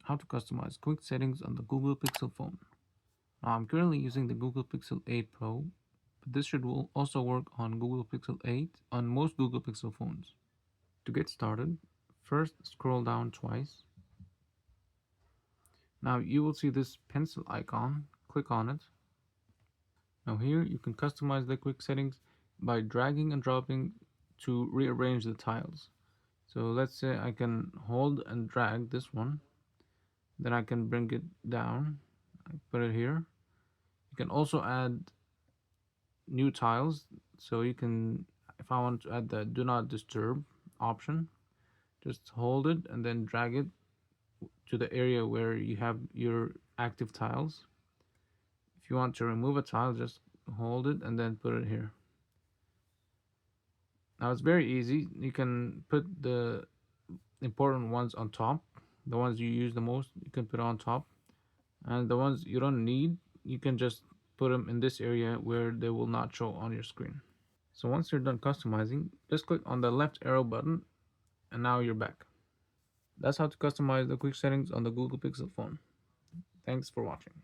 How to customize quick settings on the Google Pixel phone. Now I'm currently using the Google Pixel 8 Pro, but this should will also work on Google Pixel 8 on most Google Pixel phones. To get started, first scroll down twice. Now you will see this pencil icon. Click on it. Now here you can customize the quick settings by dragging and dropping to rearrange the tiles. So let's say I can hold and drag this one, then I can bring it down, I put it here. You can also add new tiles, so you can, if I want to add the do not disturb option, just hold it and then drag it to the area where you have your active tiles. If you want to remove a tile, just hold it and then put it here. Now it's very easy. You can put the important ones on top. The ones you use the most, you can put on top. And the ones you don't need, you can just put them in this area where they will not show on your screen. So once you're done customizing, just click on the left arrow button and now you're back. That's how to customize the quick settings on the Google Pixel phone. Thanks for watching.